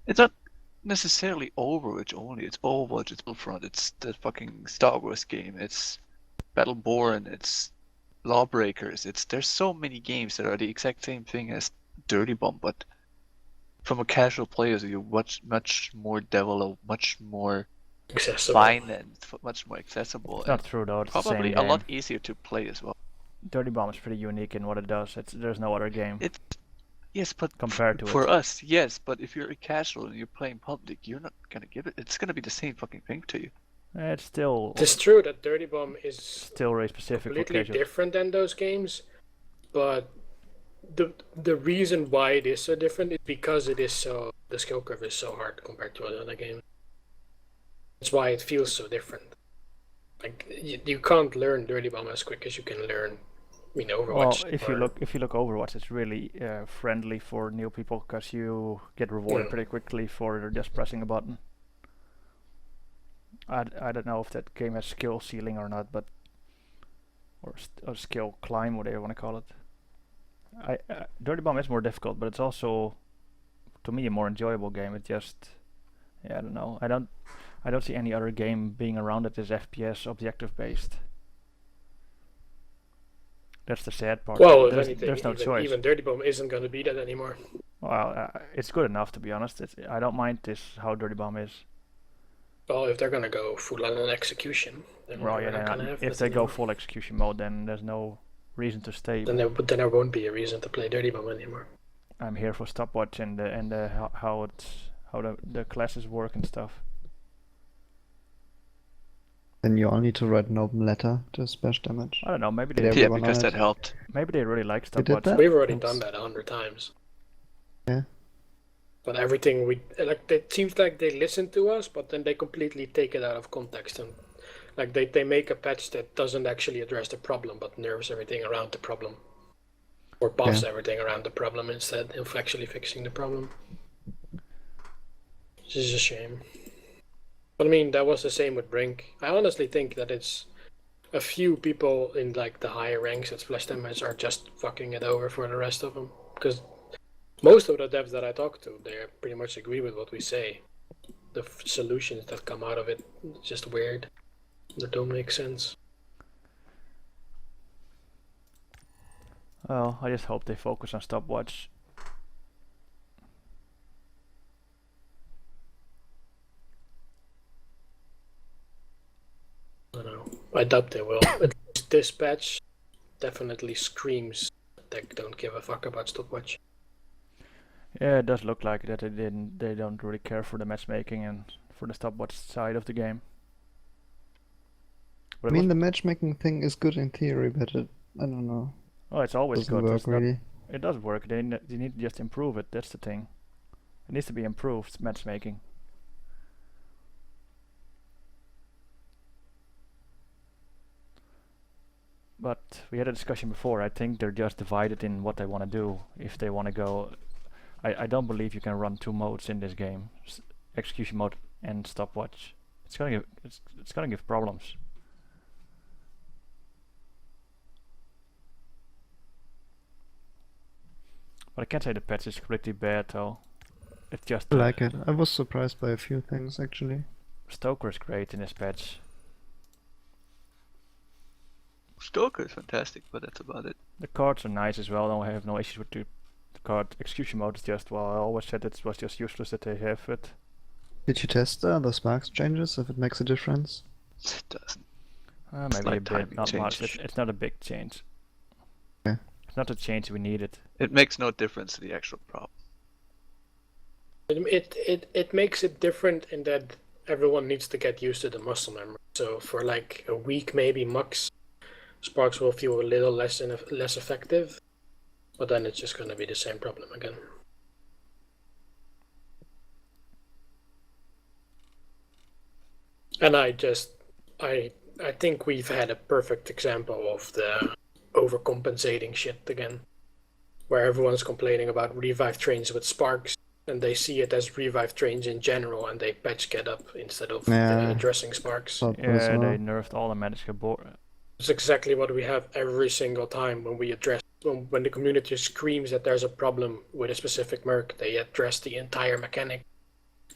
It's not necessarily Overwatch only. It's Overwatch, it's Battlefront, it's the fucking Star Wars game, it's Battleborn, it's Lawbreakers. There's so many games that are the exact same thing as Dirty Bomb, but from a casual player, you're much more developed, much more accessible. fine and much more accessible. It's not true though. It's probably the same a lot game. easier to play as well. Dirty Bomb is pretty unique in what it does. There's no other game Yes, but compared to for it. us, yes. But if you're a casual and you're playing public, you're not gonna give it. It's gonna be the same fucking thing to you. It's still It's true that Dirty Bomb is still very specific for completely casual. different than those games, but the reason why it is so different is because it is so the skill curve is so hard compared to other games. That's why it feels so different. Like you can't learn Dirty Bomb as quick as you can learn, Overwatch. Well, if you look Overwatch, it's really friendly for new people because you get rewarded pretty quickly for just pressing a button. I don't know if that game has skill ceiling or not, but or skill climb, whatever you want to call it. Dirty Bomb is more difficult, but it's also to me a more enjoyable game. It just I don't know. I don't see any other game being around it as FPS objective based. That's the sad part. Well, if there's anything, no choice. even Dirty Bomb isn't going to be that anymore. Well, it's good enough to be honest. I don't mind this how Dirty Bomb is. Well, if they're going to go full on execution, then Well, we're not going to have if that they go anymore. full execution mode, then there's no reason to stay. Then there won't be a reason to play Dirty Bomb anymore. I'm here for stopwatch and how the classes work and stuff. Then you all need to write an open letter to splash damage. I don't know. Maybe Yeah, they Yeah, everyone because on that it. helped. maybe they really like did stopwatch. that? We've already Oops. done that 100 times. Yeah. But everything it seems like they listen to us, but then they completely take it out of context and like they make a patch that doesn't actually address the problem, but nerves everything around the problem, or buffs everything around the problem instead of actually fixing the problem. Which is a shame. But I mean, that was the same with Brink. I honestly think that it's a few people in like the higher ranks at splash damage are just fucking it over for the rest of them, because most of the devs that I talk to, they pretty much agree with what we say. The solutions that come out of it just weird. They don't make sense. Well, I just hope they focus on stopwatch. I don't know. I doubt they will. At least this patch definitely screams that they don't give a fuck about stopwatch. Yeah, it does look like that they don't really care for the matchmaking and for the stopwatch side of the game. But I mean, the matchmaking thing is good in theory, but I don't know. oh, it's always Doesn't good. work It's not, really. it does work. They need to just improve it. That's the thing. It needs to be improved, matchmaking. But we had a discussion before. I think they're just divided in what they want to do. If they want to go, I don't believe you can run two modes in this game: execution mode and stopwatch. It's gonna give problems. But I can't say the patch is completely bad though. It's just I like it. I was surprised by a few things actually. Stoker is great in this patch. Stoker is fantastic, but that's about it. The cards are nice as well. I have no issues with the card. Execution mode is just, well, I always said it was just useless that they have it. Did you test the sparks changes if it makes a difference? It doesn't. Maybe like a bit, timing not much. change. It's not a big change. Okay. It's not a change we needed. It makes no difference to the actual problem. It makes it different in that everyone needs to get used to the muscle memory. So for like a week, maybe max, sparks will feel a little less effective, but then it's just going to be the same problem again. And I think we've had a perfect example of the overcompensating shit again, where everyone's complaining about revive trains with sparks, and they see it as revive trains in general, and they patch get up instead of addressing sparks. Thought Yeah, as well. they nerfed all the magic board. It's exactly what we have every single time when we address when the community screams that there's a problem with a specific merc. They address the entire mechanic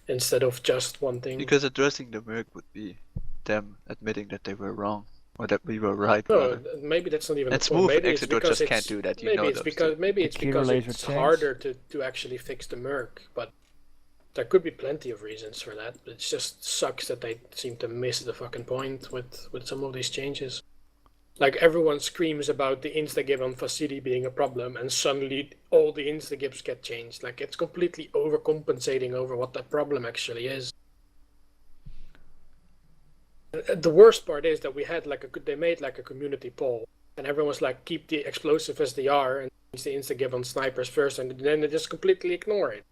instead of just one thing. Because addressing the merc would be them admitting that they were wrong, or that we were right, No, rather. maybe that's not even And the point. smooth Maybe it's Exodus because just it's can't do that, you maybe know it's those because two. maybe The it's key because laser it's change? harder to actually fix the merc, but there could be plenty of reasons for that. It just sucks that they seem to miss the fucking point with some of these changes. Like everyone screams about the instagib on Facility being a problem, and suddenly all the instagibs get changed. Like it's completely overcompensating over what the problem actually is. The worst part is that we had they made like a community poll, and everyone was like, keep the explosive as they are and change the instagib on snipers first, and then they just completely ignore it.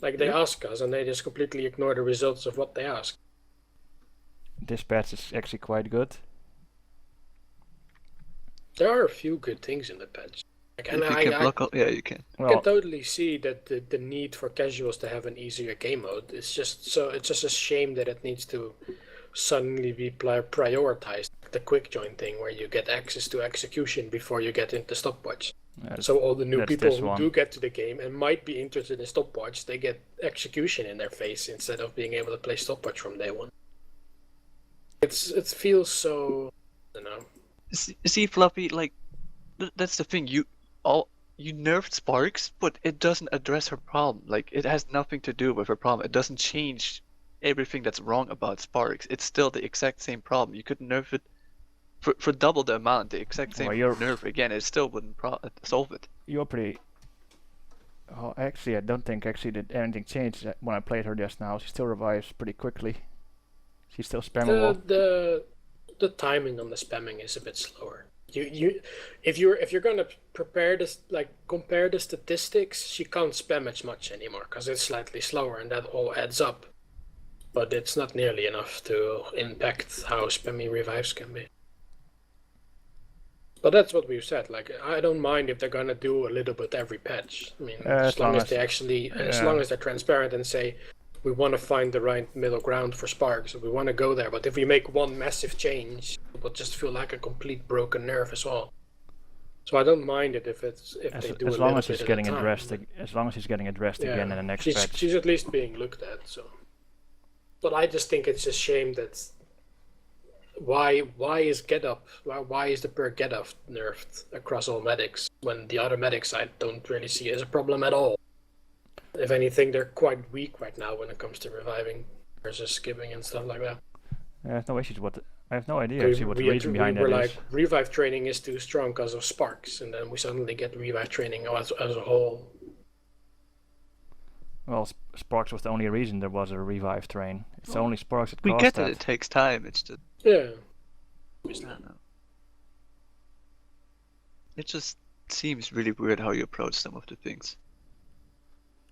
Like they ask us, and they just completely ignore the results of what they ask. This patch is actually quite good. There are a few good things in the patch. Like, and If you can block out, yeah, you can. I can totally see that the need for casuals to have an easier game mode. It's just a shame that it needs to suddenly be prioritized. The quick join thing where you get access to execution before you get into stopwatch. So all the new people who do get to the game and might be interested in stopwatch, they get execution in their face instead of being able to play stopwatch from day one. It feels so, I don't know. See, Fluffy, like that's the thing. You nerfed Sparks, but it doesn't address her problem. Like it has nothing to do with her problem. It doesn't change everything that's wrong about Sparks. It's still the exact same problem. You could nerf it for double the amount, the exact same nerf again. It still wouldn't solve it. You're pretty. Oh, actually, I don't think that anything changed when I played her just now. She still revives pretty quickly. She's still spammable. The timing on the spamming is a bit slower. If you're gonna prepare this, like compare the statistics, she can't spam as much anymore because it's slightly slower, and that all adds up. But it's not nearly enough to impact how spammy revives can be. But that's what we've said. Like I don't mind if they're gonna do a little bit every patch. I mean, as long as they're transparent and say, we want to find the right middle ground for Sparks. We want to go there, but if we make one massive change, it will just feel like a complete broken nerf as well. So I don't mind it if they do as a long little as bit it's getting at a time. addressed. As long as he's getting addressed again in the next patch. She's at least being looked at. So, but I just think it's a shame that why is get up? Why is the per get up nerfed across all medics when the other medics I don't really see as a problem at all? If anything, they're quite weak right now when it comes to reviving versus skipping and stuff like that. I have no issues with it. I have no idea actually what the reason behind that is. Like, revive training is too strong because of Sparks, and then we suddenly get revive training as a whole. Well, Sparks was the only reason there was a revive train. It's only Sparks that We caused get that. that it takes time. It's just yeah. I don't know. It just seems really weird how you approach some of the things.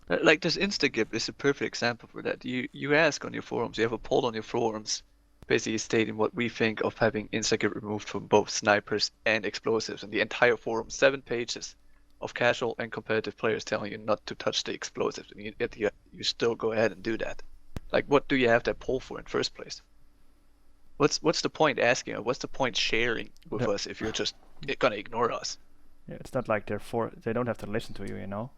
Like this instagib is a perfect example for that. You ask on your forums, you have a poll on your forums, basically stating what we think of having instagib removed from both snipers and explosives, and the entire forum, 7 pages of casual and competitive players telling you not to touch the explosives, and yet you still go ahead and do that. Like, what do you have that poll for in first place? What's the point asking? Or what's the point sharing with us if you're just gonna ignore us? Yeah, it's not like they don't have to listen to you, you know.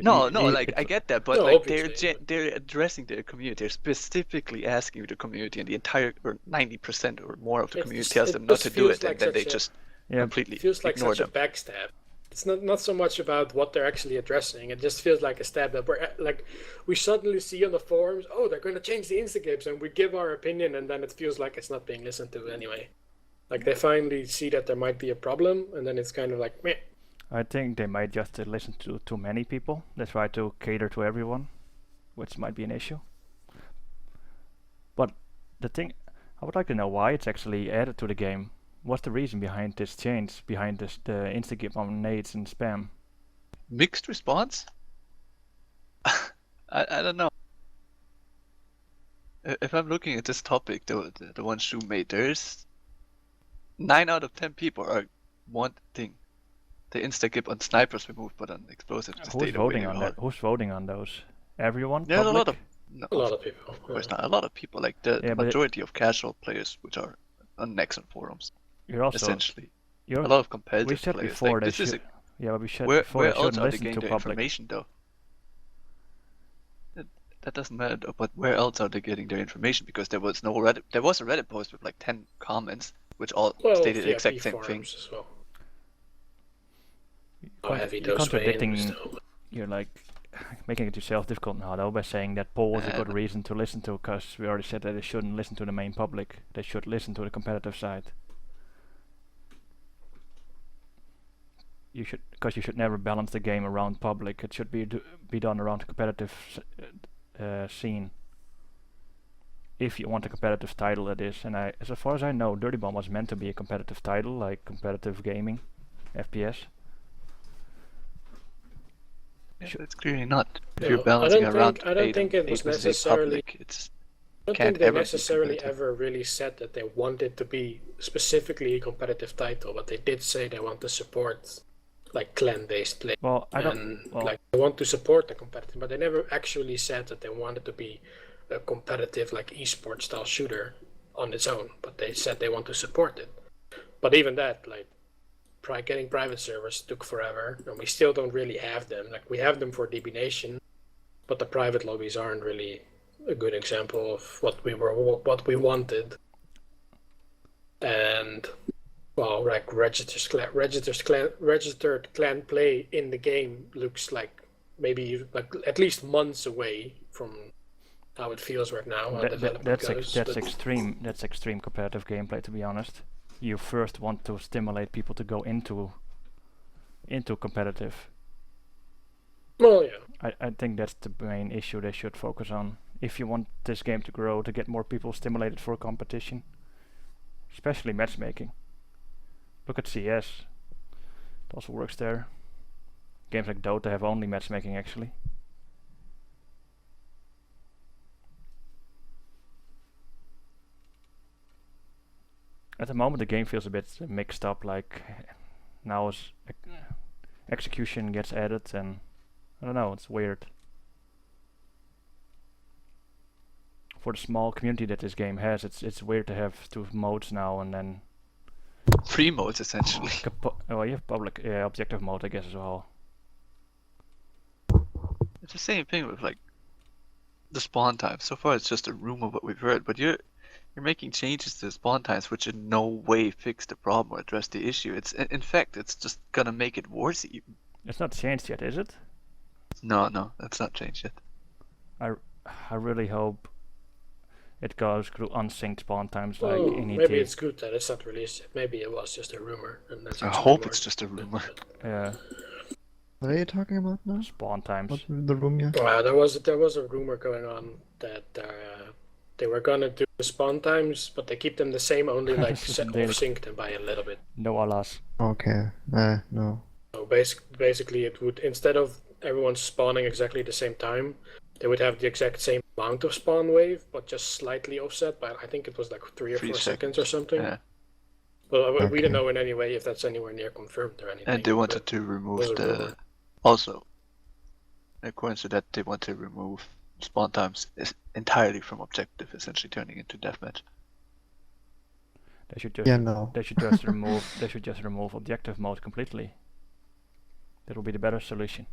No, like I get that, but No, like obviously, they're addressing their community. They're specifically asking the community, and the entire or 90% or more of the community tells them not to do it, and then they just completely feels like ignore such them. a backstab. It's not so much about what they're actually addressing. It just feels like a stab that we suddenly see on the forums, oh, they're going to change the instagibs, and we give our opinion, and then it feels like it's not being listened to anyway. Like they finally see that there might be a problem, and then it's kind of like meh. I think they might just listen to too many people. They try to cater to everyone, which might be an issue. But the thing, I would like to know why it's actually added to the game. What's the reason behind this change, behind the instagib on nades and spam? Mixed response? I don't know. If I'm looking at this topic, the one Shu made, there's 9 out of 10 people are wanting the instagib on snipers removed, but on explosives to stay voting on that? Who's voting on those? Everyone? There's a lot of A lot of people. Of course not. A lot of people, like the majority of casual players, which are on Nexon forums. You're also essentially a lot of competitive we said players. Before like, they this is should, yeah, but we said where before they else shouldn't are they listen getting to their public. information though? that doesn't matter. But where else are they getting their information? Because there was no Reddit. There was a Reddit post with like 10 comments, which all stated the exact same thing. forums as well. You're How heavy you're those weigh in contradicting. still. You're like making it yourself difficult now, though, by saying that poll is a good And- reason to listen to, because we already said that they shouldn't listen to the main public. They should listen to the competitive side. You should never balance the game around public. It should be done around the competitive scene. If you want a competitive title, that is. And as far as I know, Dirty Bomb was meant to be a competitive title, like competitive gaming, FPS. Yeah, it's clearly not. If No, you're balancing around I don't think it was necessarily. It's I don't can't think they ever be necessarily competitive. ever really said that they wanted to be specifically a competitive title, but they did say they want to support like clan-based play. Well, I don't. And Well, like they want to support the competitive, but they never actually said that they wanted to be a competitive like esports style shooter on its own. But they said they want to support it. But even that, like getting private servers took forever, and we still don't really have them. Like we have them for DB Nation, but the private lobbies aren't really a good example of what we wanted. And well, like registered clan play in the game looks like maybe like at least months away from how it feels right now. How development goes, that's but- extreme. That's extreme competitive gameplay, to be honest. You first want to stimulate people to go into competitive. Well, yeah. I think that's the main issue they should focus on. If you want this game to grow, to get more people stimulated for competition, especially matchmaking. Look at CS. It also works there. Games like Dota have only matchmaking, actually. At the moment the game feels a bit mixed up, like now execution gets added and I don't know, it's weird. For the small community that this game has, it's weird to have two modes now and then Free modes essentially. well, you have public objective mode, I guess, as well. It's the same thing with like the spawn time. So far, it's just a rumor what we've heard, but you're making changes to the spawn times, which in no way fix the problem or address the issue. It's in fact, it's just gonna make it worse even. It's not changed yet, is it? No, that's not changed yet. I really hope it goes through unsynced spawn times like Well, in ET. maybe it's good that it's not released yet. Maybe it was just a rumor, and that's. I actually hope more- it's just a rumor. Yeah, What are you talking about now? spawn times. What the room, yeah? There was a rumor going on that they were gonna do the spawn times, but they keep them the same, only like They- off-sync them by a little bit. No alas. Okay. No. So basically, it would, instead of everyone spawning exactly the same time, they would have the exact same amount of spawn wave, but just slightly offset by, I think it was like 3 or 3 4 seconds or something. Yeah, Well, we Okay. don't know in any way if that's anywhere near confirmed or anything. and they wanted but to remove was a the. rumor. Also, according to that, they want to remove spawn times entirely from objective, essentially turning into deathmatch. They should just Yeah, no. They should just remove objective mode completely. That would be the better solution.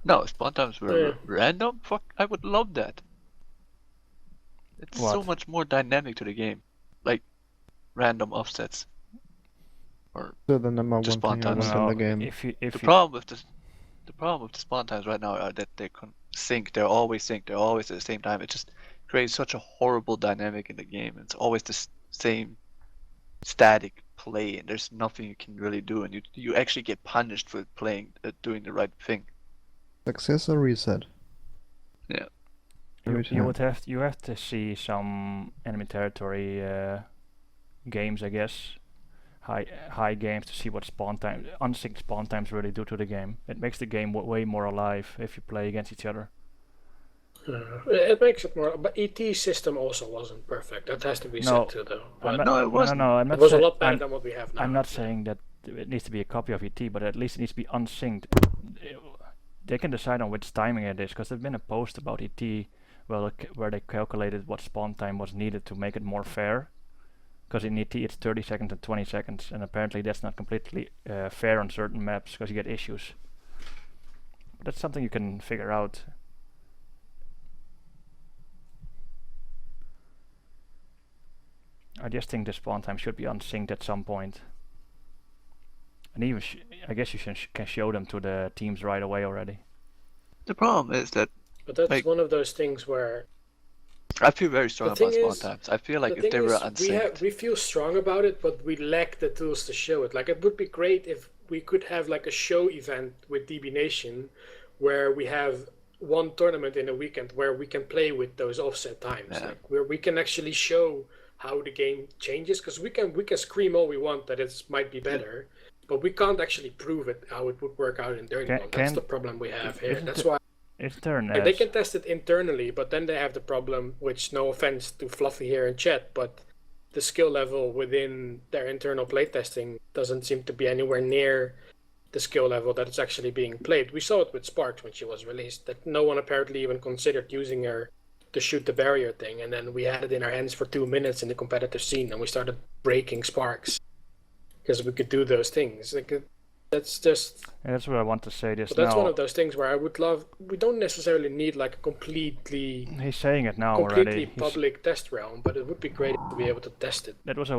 No, spawn times were Yeah. random. Fuck, I would love that. It's so What? much more dynamic to the game, like random offsets. Or Still the number Just one thing I spawn want times. in the game. If you the problem with the spawn times right now are that they sync. They're always synced. They're always at the same time. It just creates such a horrible dynamic in the game. It's always the same static play, and there's nothing you can really do, and you actually get punished for playing doing the right thing. Success or reset? Yeah. Every you time. have to see some enemy territory games, I guess, high games to see what unsynced spawn times really do to the game. It makes the game way more alive if you play against each other. It makes it more, but ET system also wasn't perfect. That has to be No, said too, though. I'm But not, No, it wasn't. No, I'm it not was a say- lot better I'm- than what we have now. I'm not saying that it needs to be a copy of ET, but at least it needs to be unsynced. They can decide on which timing it is, because there's been a post about ET where they calculated what spawn time was needed to make it more fair. Because in ET it's 30 seconds and 20 seconds, and apparently that's not completely fair on certain maps, because you get issues. But that's something you can figure out. I just think the spawn time should be unsynced at some point. And even I guess you can show them to the teams right away already. The problem is that But that's like- one of those things where I feel very strong The thing about spawn is- times. I feel like the if thing they were is, unsynced, we feel strong about it, but we lack the tools to show it. Like, it would be great if we could have like a show event with DB Nation, where we have one tournament in a weekend where we can play with those offset times, Yeah. like where we can actually show how the game changes. Because we can scream all we want that it might be better, but we can't actually prove it how it would work out in Dirty Bomb. That's the problem we have here. isn't That's it- why. Is there an Like, they can test it internally, but then they have the problem, which no offense to Fluffy here in chat, but the skill level within their internal playtesting doesn't seem to be anywhere near the skill level that is actually being played. We saw it with Sparks when she was released, that no one apparently even considered using her to shoot the barrier thing, and then we had it in our hands for 2 minutes in the competitive scene, and we started breaking Sparks because we could do those things. Like, that's just... That's what I want to say. But that's one of those things where I would love. We don't necessarily need like a completely He's saying it now already. public test realm, but it would be great to be able to test it. That was what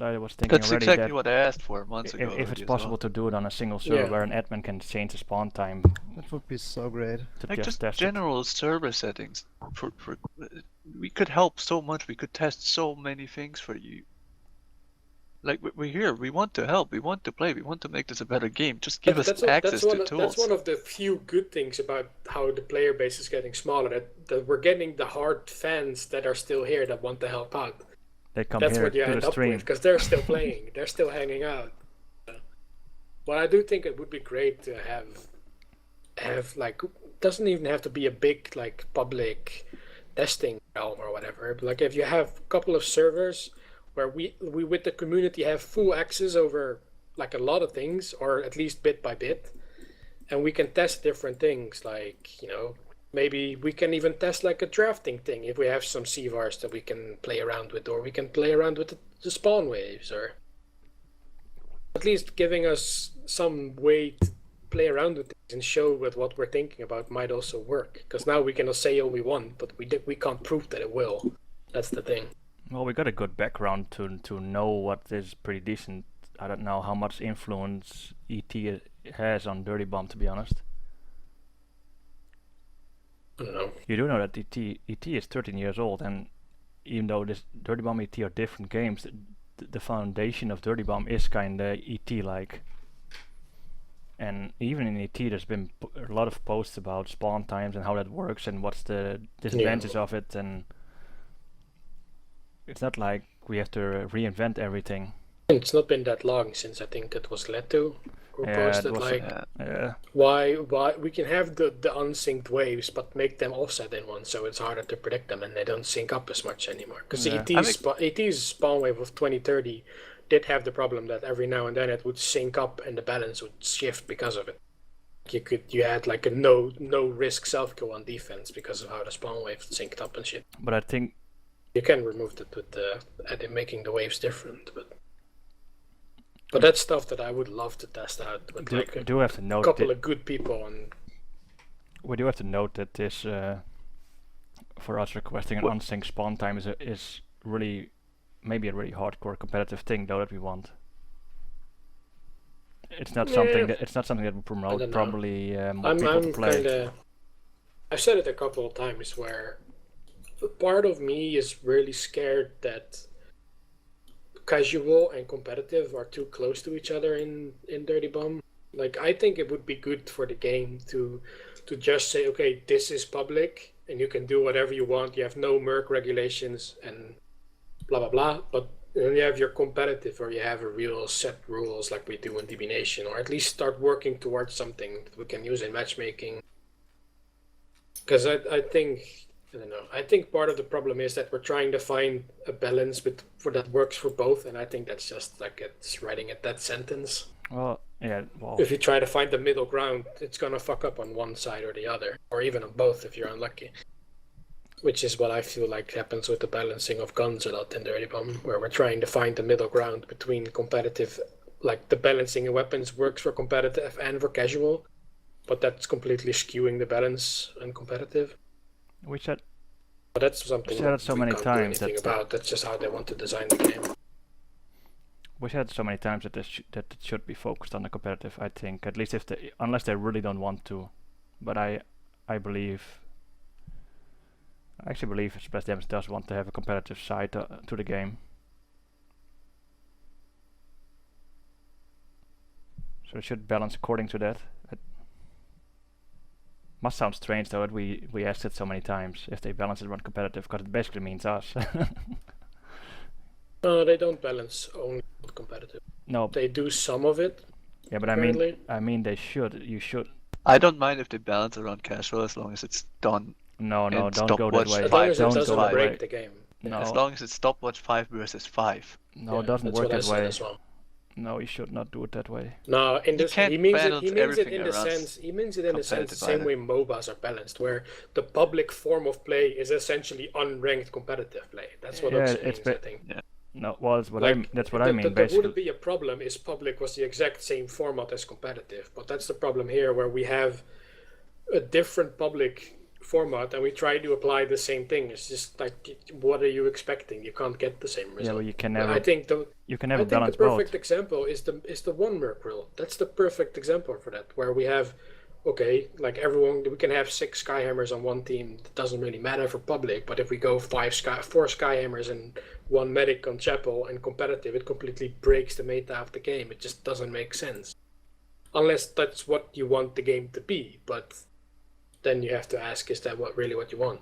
I was thinking that's already. exactly that what I asked for months ago. if already it's as possible well. to do it on a single server Yeah. where an admin can change the spawn time That would be so great. to Like just test general server settings. We could help so much. We could test so many things for you. Like we're here. We want to help. We want to play. We want to make this a better game. Just give us access to tools. That's one of the few good things about how the player base is getting smaller. That we're getting the hard fans that are still here that want to help out. it. They come That's here what you to end the up stream. with because they're still playing. They're still hanging out. But I do think it would be great to have like, doesn't even have to be a big like public testing realm or whatever. But like if you have a couple of servers where we with the community have full access over like a lot of things, or at least bit by bit, and we can test different things, like, you know, maybe we can even test like a drafting thing if we have some CVARs that we can play around with, or we can play around with the spawn waves, or at least giving us some way to play around with things and show with what we're thinking about might also work. Because now we can say all we want, but we can't prove that it will. That's the thing. Well, we got a good background to know what is pretty decent. I don't know how much influence ET has on Dirty Bomb, to be honest. I don't know. You do know that ET is 13 years old, and even though this Dirty Bomb ET are different games, the foundation of Dirty Bomb is kinda ET-like. And even in ET, there's been a lot of posts about spawn times and how that works and what's the disadvantages of it, and it's not like we have to reinvent everything. It's not been that long since I think it was Leto who Yeah, posted it was, like why we can have the unsynced waves but make them offset in one, so it's harder to predict them and they don't sync up as much anymore. Because Yeah. ET's spawn wave of 2030 did have the problem that every now and then it would sync up and the balance would shift because of it. You had like a no risk self kill on defense because of how the spawn wave synced up and shit. But I think You can remove that with making the waves different, but that's stuff that I would love to test out with like a do have to note couple of good people. And we do have to note that this for us requesting an unsynced spawn time is really maybe a really hardcore competitive thing though that we want. It's not something that we promote don't know. probably more I'm people to play. kinda. I've said it a couple of times where part of me is really scared that casual and competitive are too close to each other in Dirty Bomb. Like, I think it would be good for the game to just say, okay, this is public and you can do whatever you want. You have no merc regulations and blah blah blah. But then you have your competitive, or you have a real set rules like we do in DB Nation, or at least start working towards something that we can use in matchmaking. Because I think. I don't know. I think part of the problem is that we're trying to find a balance that works for both, and I think that's just like it's writing at that sentence. Well, If you try to find the middle ground, it's gonna fuck up on one side or the other, or even on both if you're unlucky. Which is what I feel like happens with the balancing of guns a lot in Dirty Bomb, where we're trying to find the middle ground between competitive, like the balancing of weapons works for competitive and for casual, but that's completely skewing the balance and competitive. we said But that's something said it so we many can't times do anything that- about. That's just how they want to design the game. We said so many times that that it should be focused on the competitive. I think at least unless they really don't want to, but I actually believe Splash Damage does want to have a competitive side to the game. So it should balance according to that. It must sound strange though that we asked it so many times if they balance it on competitive, because it basically means us. No, they don't balance only competitive. No, They do some of it. yeah, but Apparently. I mean they should. You should. I don't mind if they balance around casual as long as it's done. No, And don't go that stopwatch way. As long as it Don't doesn't go that break way. the game. No, As long as it's stopwatch 5 versus 5. no, it Yeah, doesn't that's work what I that said way. as well. No, you should not do it that way. No, in this, can't he means it. balance He means it everything in the around sense. He means it in the sense the competitive same either. way MOBAs are balanced, where the public form of play is essentially unranked competitive play. That's what Yeah, it it's means, I think. No, well, that's what Like, that's what I mean There basically. wouldn't be a problem is public was the exact same format as competitive, but that's the problem here, where we have a different public format and we try to apply the same thing. It's just like, what are you expecting? You can't get the same Yeah, result. well, you can I never think the balance perfect both. example is the one merc rule. That's the perfect example for that, where we have, okay, like everyone, we can have 6 Skyhammers on one team. It doesn't really matter for public, but if we go 4 Skyhammers and 1 medic on Chapel and competitive, it completely breaks the meta of the game. It just doesn't make sense, unless that's what you want the game to be. But then you have to ask, is that really what you want?